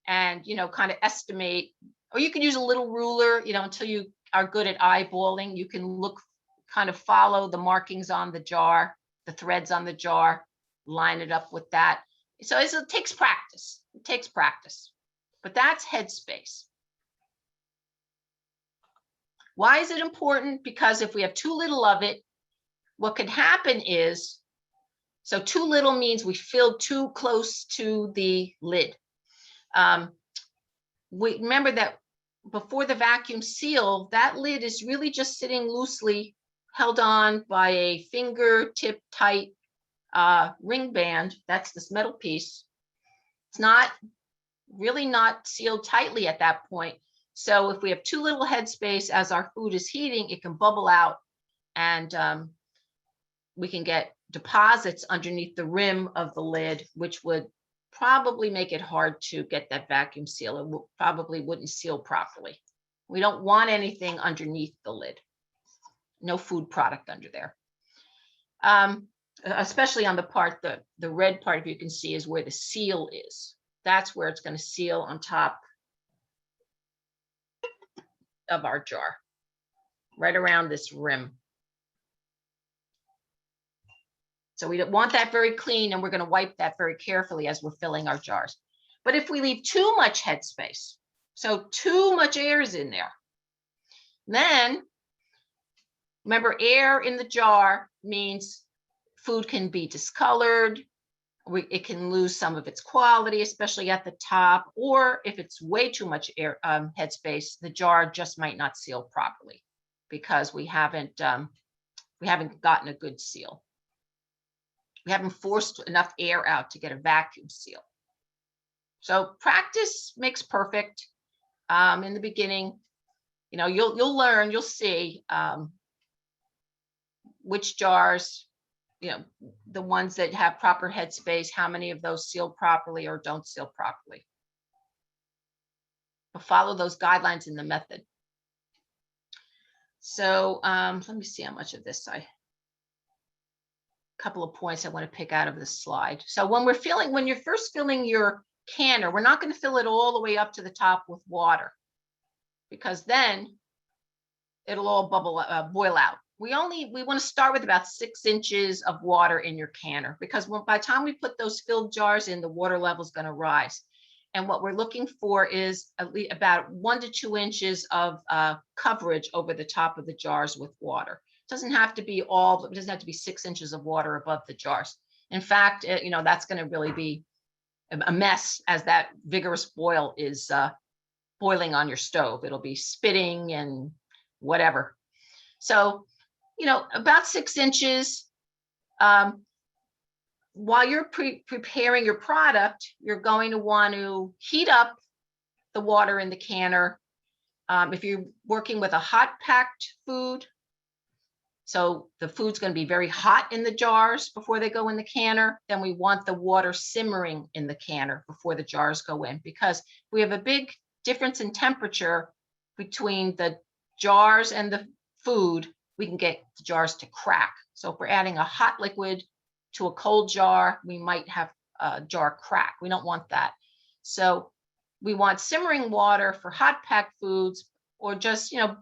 and, kind of estimate, or you can use a little ruler, until you are good at eyeballing. You can kind of follow the markings on the jar, the threads on the jar, line it up with that. So it takes practice. It takes practice. But that's Headspace. Why is it important? Because if we have too little of it, what could happen is, so too little means we fill too close to the lid. We remember that before the vacuum seal, that lid is really just sitting loosely held on by a fingertip tight ring band. That's this metal piece. It's not really not sealed tightly at that point. So if we have too little headspace as our food is heating, it can bubble out, and we can get deposits underneath the rim of the lid, which would probably make it hard to get that vacuum seal. It probably wouldn't seal properly. We don't want anything underneath the lid. No food product under there. Especially on the part, the red part, if you can see, is where the seal is. That's where it's going to seal on top of our jar, right around this rim. So we want that very clean, and we're going to wipe that very carefully as we're filling our jars. But if we leave too much headspace, so too much air is in there, then remember, air in the jar means food can be discolored. It can lose some of its quality, especially at the top, or if it's way too much air headspace, the jar just might not seal properly because we haven't gotten a good seal. We haven't forced enough air out to get a vacuum seal. So practice makes perfect. In the beginning, you know, you'll learn, you'll see which jars, you know, the ones that have proper headspace, how many of those seal properly or don't seal properly. But follow those guidelines in the method. So let me see how much of this couple of points I want to pick out of this slide. So when you're first filling your canner, we're not going to fill it all the way up to the top with water, because then it'll all boil out. We want to start with about 6 inches of water in your canner, because by the time we put those filled jars in, the water level is going to rise. And what we're looking for is at least about 1 to 2 inches of coverage over the top of the jars with water. It doesn't have to be it doesn't have to be 6 inches of water above the jars. In fact, you know, that's going to really be a mess as that vigorous boil is boiling on your stove. It'll be spitting and whatever. So, you know, about 6 inches. While you're preparing your product, you're going to want to heat up the water in the canner. If you're working with a hot packed food, so the food's going to be very hot in the jars before they go in the canner, then we want the water simmering in the canner before the jars go in, because we have a big difference in temperature between the jars and the food. We can get the jars to crack. So if we're adding a hot liquid to a cold jar, we might have a jar crack. We don't want that. So we want simmering water for hot packed foods, or just, you know,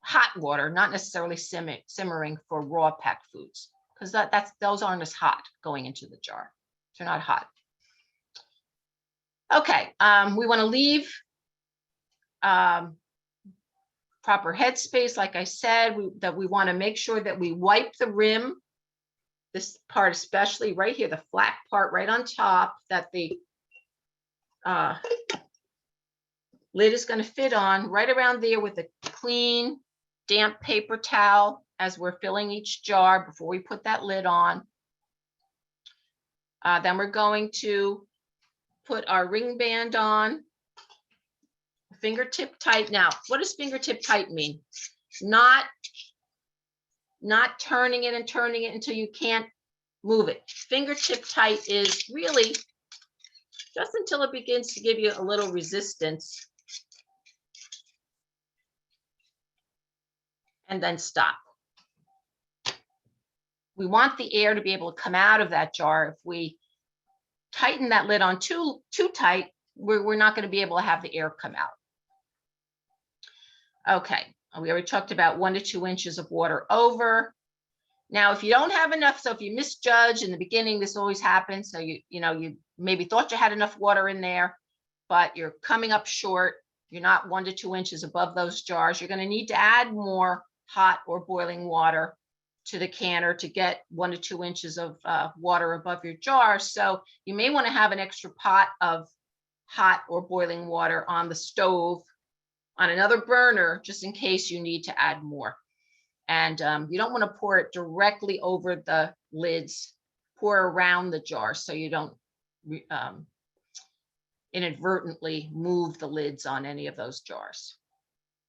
hot water, not necessarily simmering for raw packed foods, because those aren't as hot going into the jar. They're not hot. Okay, we want to leave proper headspace. Like I said, we want to make sure that we wipe the rim, this part especially right here, the flat part right on top that the lid is going to fit on, right around there with a clean, damp paper towel as we're filling each jar before we put that lid on. Then we're going to put our ring band on, fingertip tight. Now, what does fingertip tight mean? Not turning it and turning it until you can't move it. Fingertip tight is really just until it begins to give you a little resistance, and then stop. We want the air to be able to come out of that jar. If we tighten that lid on too tight, we're not going to be able to have the air come out. Okay, we already talked about 1 to 2 inches of water over. Now, if you don't have enough, so if you misjudge in the beginning, this always happens. So you maybe thought you had enough water in there, but you're coming up short. you're not 1 to 2 inches above those jars, you're going to need to add more hot or boiling water to the canner to get 1 to 2 inches of water above your jar. So you may want to have an extra pot of hot or boiling water on the stove on another burner, just in case you need to add more. And you don't want to pour it directly over the lids, pour around the jar so you don't inadvertently move the lids on any of those jars.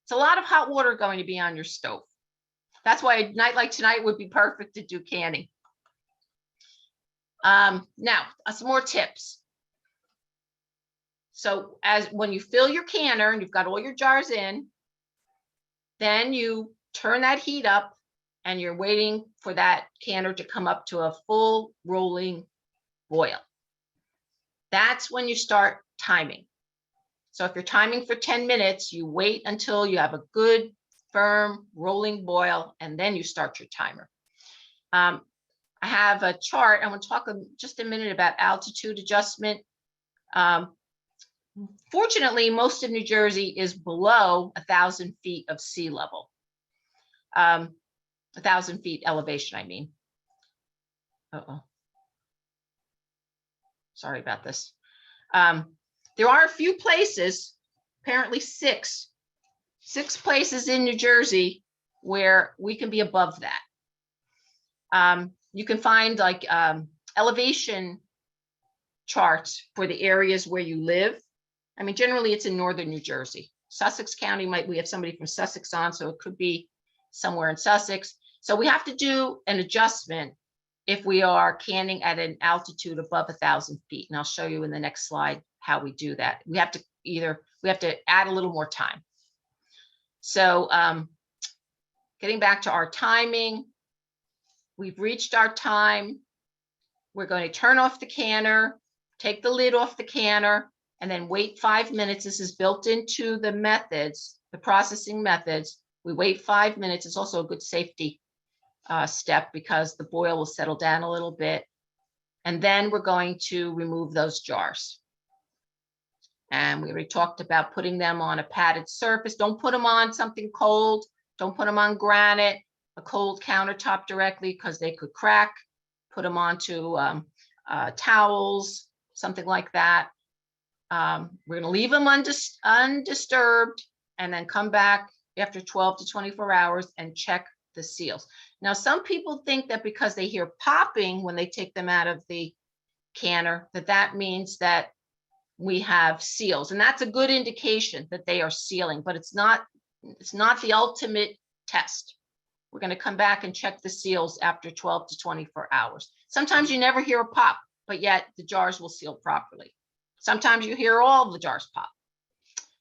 It's a lot of hot water going to be on your stove. That's why a night like tonight would be perfect to do canning. Now, some more tips. So when you fill your canner and you've got all your jars in, then you turn that heat up and you're waiting for that canner to come up to a full rolling boil. That's when you start timing. So if you're timing for 10 minutes, you wait until you have a good, firm, rolling boil, and then you start your timer. I have a chart. I want to talk just a minute about altitude adjustment. Fortunately, most of New Jersey is below 1,000 feet of sea level. 1,000 feet elevation, I mean. Sorry about this. There are a few places, apparently six places in New Jersey where we can be above that. You can find like elevation charts for the areas where you live. I mean, generally it's in northern New Jersey. Sussex County we have somebody from Sussex on, so it could be somewhere in Sussex. So we have to do an adjustment if we are canning at an altitude above 1,000 feet. And I'll show you in the next slide how we do that. We have to add a little more time. So getting back to our timing, we've reached our time. We're going to turn off the canner, take the lid off the canner, and then wait 5 minutes. This is built into the methods, the processing methods. We wait 5 minutes. It's also a good safety step because the boil will settle down a little bit. And then we're going to remove those jars. And we already talked about putting them on a padded surface. Don't put them on something cold. Don't put them on granite, a cold countertop directly because they could crack. Put them onto towels, something like that. We're going to leave them undisturbed and then come back after 12 to 24 hours and check the seals. Now, some people think that because they hear popping when they take them out of the canner, that means that we have seals. And that's a good indication that they are sealing, but it's not the ultimate test. We're going to come back and check the seals after 12 to 24 hours. Sometimes you never hear a pop, but yet the jars will seal properly. Sometimes you hear all of the jars pop.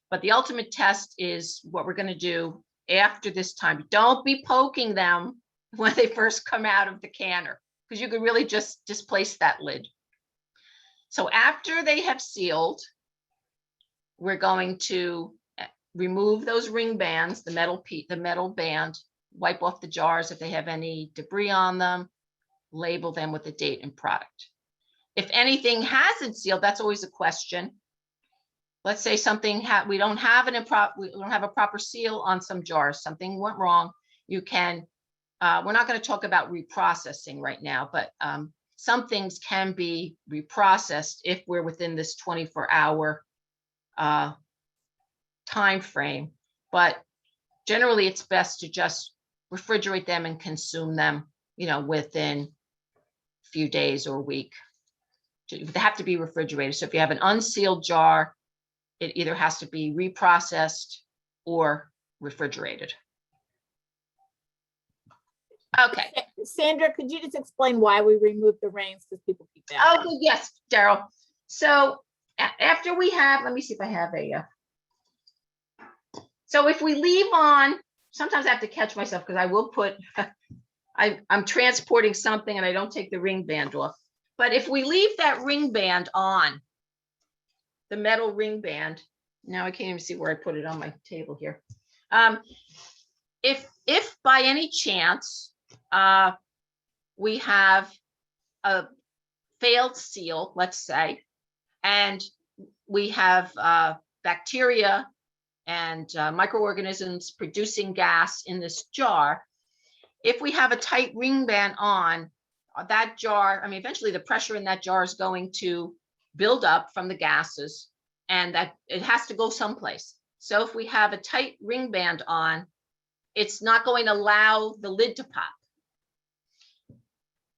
But the ultimate test is what we're going to do after this time. Don't be poking them when they first come out of the canner, because you could really just displace that lid. So after they have sealed, we're going to remove those ring bands, the metal band, wipe off the jars if they have any debris on them, label them with the date and product. If anything hasn't sealed, that's always a question. Let's say something we don't have a proper seal on some jars. Something went wrong. You can. We're not going to talk about reprocessing right now, but some things can be reprocessed if we're within this 24-hour time frame. But generally, it's best to just refrigerate them and consume them, within a few days or a week. They have to be refrigerated. So if you have an unsealed jar, it either has to be reprocessed or refrigerated. Okay. Sandra, could you just explain why we removed the rings? Because people keep asking. Oh, yes, Daryl. So after we have, let me see if I have so if we leave on, sometimes I have to catch myself because I will put, I'm transporting something and I don't take the ring band off. But if we leave that ring band on, the metal ring band, now I can't even see where I put it on my table here. If by any chance we have a failed seal, let's say, and we have bacteria and microorganisms producing gas in this jar. If we have a tight ring band on that jar, I mean, eventually the pressure in that jar is going to build up from the gases, and that it has to go someplace. So if we have a tight ring band on, it's not going to allow the lid to pop.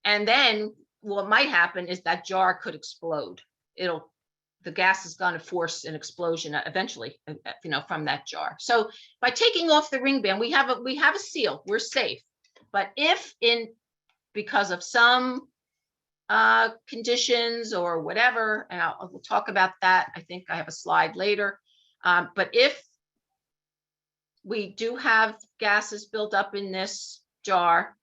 And then what might happen is that jar could explode. The gas is going to force an explosion eventually, from that jar. So by taking off the ring band, we have a seal, we're safe. But if because of some conditions or whatever, and we'll talk about that. I think I have a slide later. But if we do have gases built up in this jar,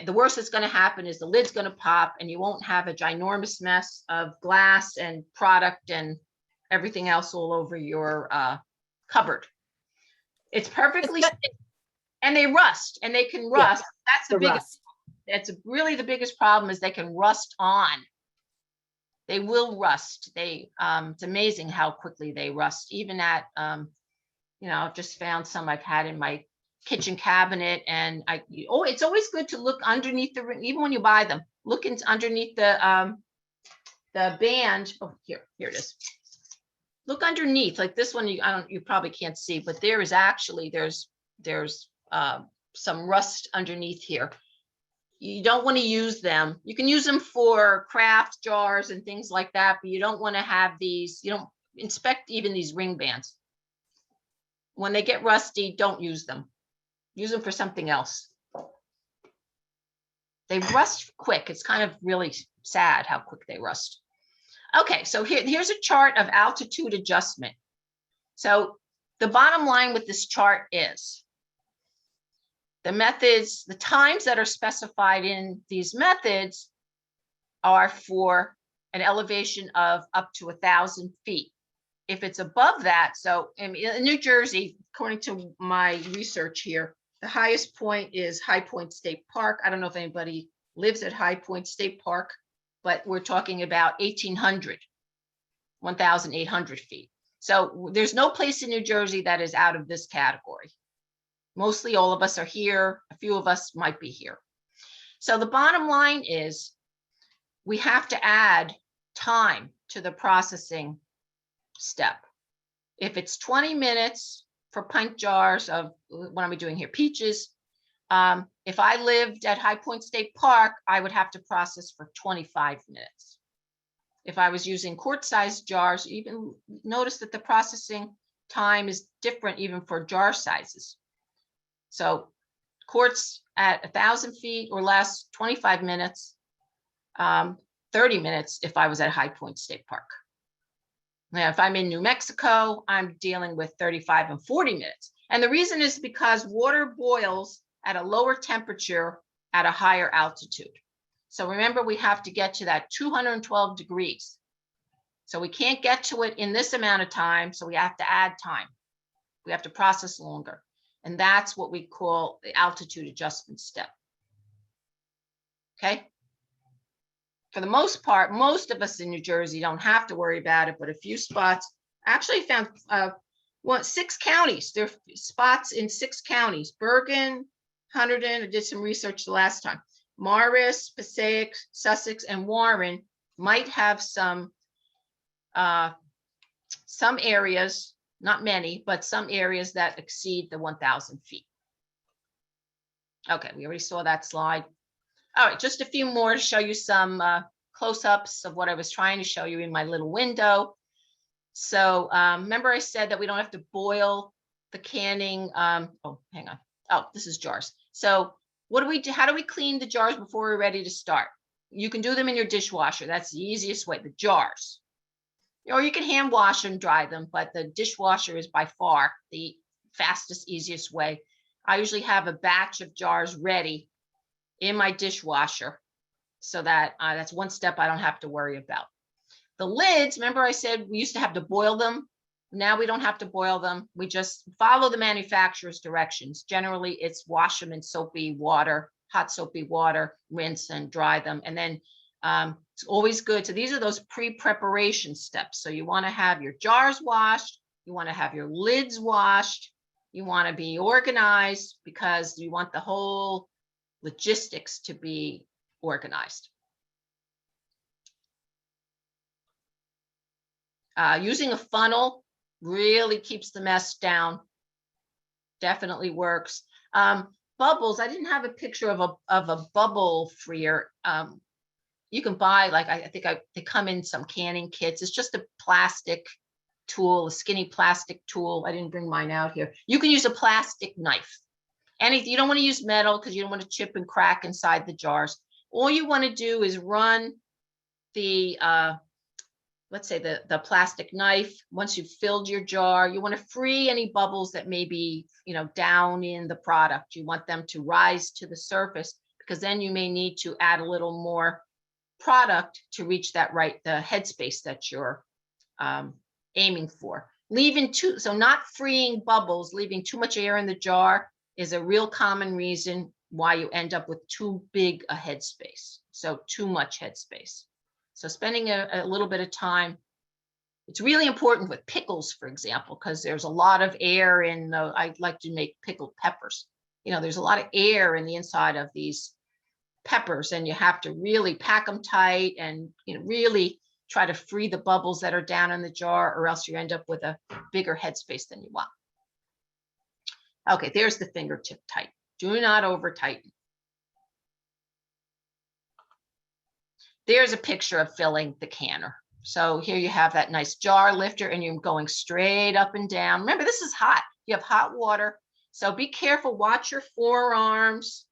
the worst that's going to happen is the lid's going to pop, and you won't have a ginormous mess of glass and product and everything else all over your cupboard. It's perfectly safe. And they rust, and they can rust. Yeah, that's the biggest. That's really the biggest problem, is they can rust on. They will rust. It's amazing how quickly they rust. Even at, I've just found some I've had in my kitchen cabinet, and it's always good to look underneath the ring, even when you buy them. Look underneath the band. Oh, here it is. Look underneath, like this one. You probably can't see, but there is actually there's some rust underneath here. You don't want to use them. You can use them for craft jars and things like that, but you don't want to have these. You don't inspect even these ring bands. When they get rusty, don't use them. Use them for something else. They rust quick. It's kind of really sad how quick they rust. Okay, so here's a chart of altitude adjustment. So the bottom line with this chart is the methods, the times that are specified in these methods are for an elevation of up to 1,000 feet. If it's above that, so in New Jersey, according to my research here, the highest point is High Point State Park. I don't know if anybody lives at High Point State Park, but we're talking about 1,800 feet. So there's no place in New Jersey that is out of this category. Mostly all of us are here. A few of us might be here. So the bottom line is we have to add time to the processing step. If it's 20 minutes for pint jars of, what are we doing here? Peaches. If I lived at High Point State Park, I would have to process for 25 minutes. If I was using quart-sized jars, even notice that the processing time is different even for jar sizes. So quarts at 1,000 feet or less, 25 minutes, 30 minutes if I was at High Point State Park. Now, if I'm in New Mexico, I'm dealing with 35 and 40 minutes. And the reason is because water boils at a lower temperature at a higher altitude. So remember, we have to get to that 212 degrees. So we can't get to it in this amount of time. So we have to add time. We have to process longer. And that's what we call the altitude adjustment step. Okay. For the most part, most of us in New Jersey don't have to worry about it, but a few spots. Actually found 6 counties. There are spots in 6 counties. Bergen, Hunterdon, I did some research the last time. Morris, Passaic, Sussex, and Warren might have some areas, not many, but some areas that exceed the 1,000 feet. Okay, we already saw that slide. All right, just a few more to show you some close-ups of what I was trying to show you in my little window. So remember I said that we don't have to boil the canning. Oh, hang on. Oh, this is jars. So what do we do? How do we clean the jars before we're ready to start? You can do them in your dishwasher. That's the easiest way, the jars. Or you can hand wash and dry them, but the dishwasher is by far the fastest, easiest way. I usually have a batch of jars ready in my dishwasher so that that's one step I don't have to worry about. The lids, remember I said we used to have to boil them. Now we don't have to boil them. We just follow the manufacturer's directions. Generally, it's wash them in soapy water, hot soapy water, rinse and dry them. And then it's always good. So these are those pre-preparation steps. So you want to have your jars washed. You want to have your lids washed. You want to be organized because you want the whole logistics to be organized. Using a funnel really keeps the mess down. Definitely works. Bubbles, I didn't have a picture of a bubble freer. You can buy, like, I think they come in some canning kits. It's just a plastic tool, a skinny plastic tool. I didn't bring mine out here. You can use a plastic knife. You don't want to use metal because you don't want to chip and crack inside the jars. All you want to do is run the, let's say the plastic knife. Once you've filled your jar, you want to free any bubbles that may be, down in the product. You want them to rise to the surface, because then you may need to add a little more product to reach the headspace that you're aiming for. So not freeing bubbles, leaving too much air in the jar is a real common reason why you end up with too big a headspace. So too much headspace. So spending a little bit of time. It's really important with pickles, for example, because there's a lot of air in I like to make pickled peppers. There's a lot of air in the inside of these peppers, and you have to really pack them tight and really try to free the bubbles that are down in the jar, or else you end up with a bigger headspace than you want. Okay, there's the fingertip tight. Do not over tighten. There's a picture of filling the canner. So here you have that nice jar lifter, and you're going straight up and down. Remember, this is hot. You have hot water. So be careful, watch your forearms.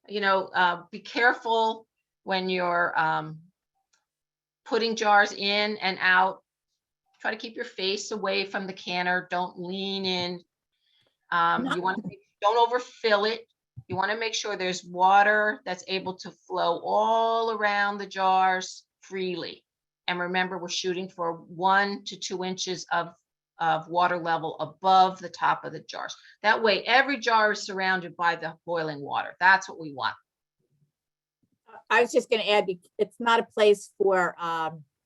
Be careful when you're putting jars in and out. Try to keep your face away from the canner. Don't lean in. You want to don't overfill it. You want to make sure there's water that's able to flow all around the jars freely. And remember, we're shooting for 1 to 2 inches of water level above the top of the jars. That way, every jar is surrounded by the boiling water. That's what we want. I was just going to add, it's not a place for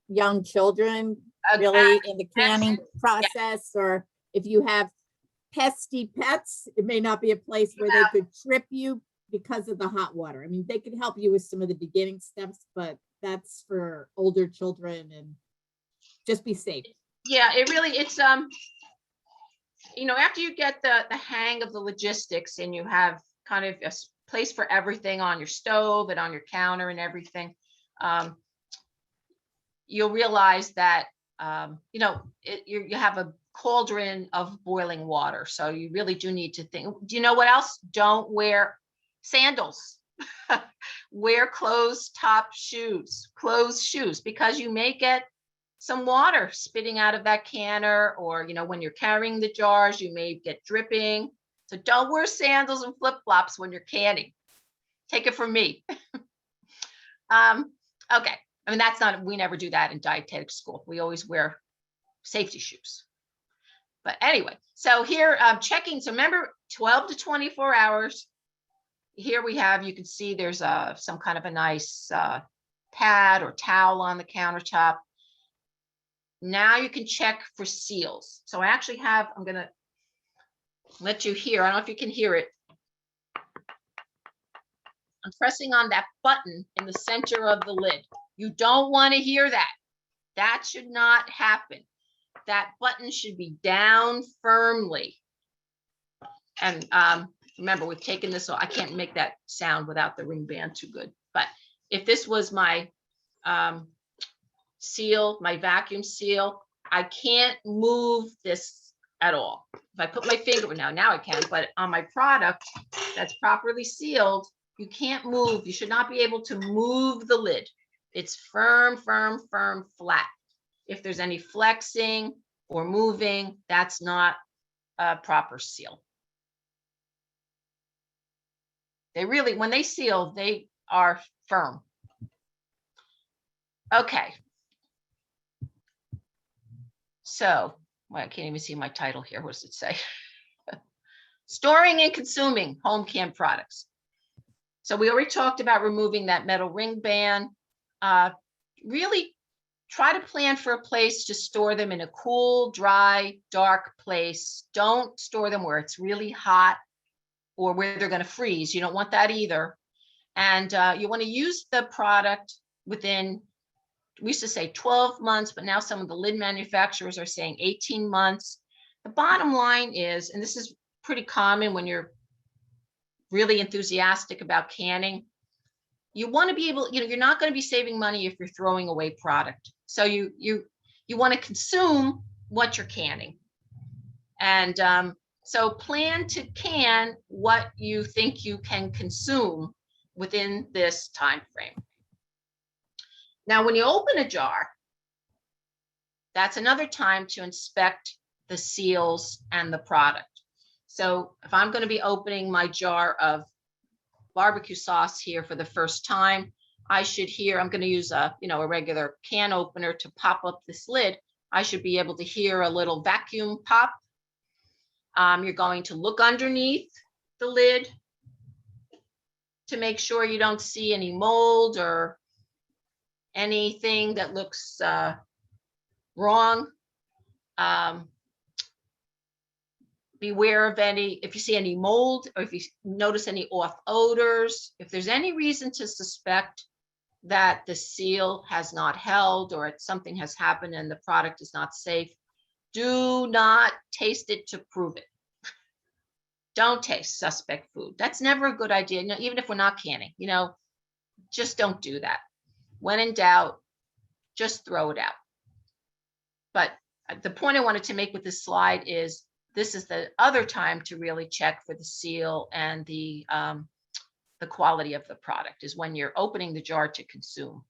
young children, really, in the canning process, or if you have pesky pets, it may not be a place where they could trip you because of the hot water. I mean, they could help you with some of the beginning steps, but that's for older children, and just be safe. Yeah, it's after you get the hang of the logistics, and you have kind of a place for everything on your stove and on your counter and everything, you'll realize that you have a cauldron of boiling water. So you really do need to think. Do you know what else? Don't wear sandals. Wear closed shoes, because you may get some water spitting out of that canner, or when you're carrying the jars, you may get dripping. So don't wear sandals and flip-flops when you're canning. Take it from me. Okay. I mean, we never do that in dietetic school. We always wear safety shoes. But anyway, so here I'm checking. So remember, 12 to 24 hours. Here we have, you can see there's some kind of a nice pad or towel on the countertop. Now you can check for seals. So I actually I'm going to let you hear. I don't know if you can hear it. I'm pressing on that button in the center of the lid. You don't want to hear that. That should not happen. That button should be down firmly. And remember, we've taken this, so I can't make that sound without the ring band too good. But if this was my seal, my vacuum seal, I can't move this at all. If I put my finger, now I can, but on my product that's properly sealed, you can't move. You should not be able to move the lid. It's firm, firm, firm, flat. If there's any flexing or moving, that's not a proper seal. When they seal, they are firm. Okay. So, well, I can't even see my title here. What does it say? Storing and consuming home canned products. So we already talked about removing that metal ring band. Really try to plan for a place to store them in a cool, dry, dark place. Don't store them where it's really hot or where they're going to freeze. You don't want that either. And you want to use the product within, we used to say 12 months, but now some of the lid manufacturers are saying 18 months. The bottom line is, and this is pretty common when you're really enthusiastic about canning, you want to be able, you're not going to be saving money if you're throwing away product. So you want to consume what you're canning. And so plan to can what you think you can consume within this time frame. Now, when you open a jar, that's another time to inspect the seals and the product. So if I'm going to be opening my jar of barbecue sauce here for the first time, I should hear, I'm going to use a regular can opener to pop up this lid. I should be able to hear a little vacuum pop. You're going to look underneath the lid to make sure you don't see any mold or anything that looks wrong. Beware of if you see any mold, or if you notice any off odors, if there's any reason to suspect that the seal has not held or something has happened and the product is not safe, do not taste it to prove it. Don't taste suspect food. That's never a good idea. Even if we're not canning, just don't do that. When in doubt, just throw it out. But the point I wanted to make with this slide is this is the other time to really check for the seal and the quality of the product, is when you're opening the jar to consume.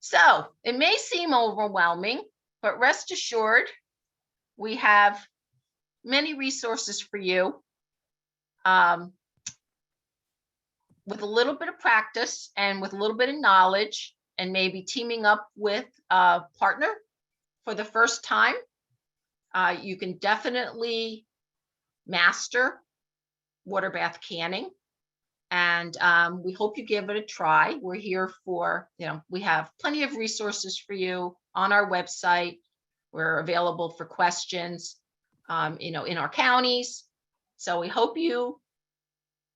So it may seem overwhelming, but rest assured, we have many resources for you. With a little bit of practice and with a little bit of knowledge, and maybe teaming up with a partner for the first time, you can definitely master water bath canning. And we hope you give it a try. We're here for, we have plenty of resources for you on our website. We're available for questions, in our counties. So we hope you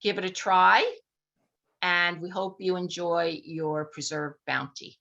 give it a try, and we hope you enjoy your preserved bounty.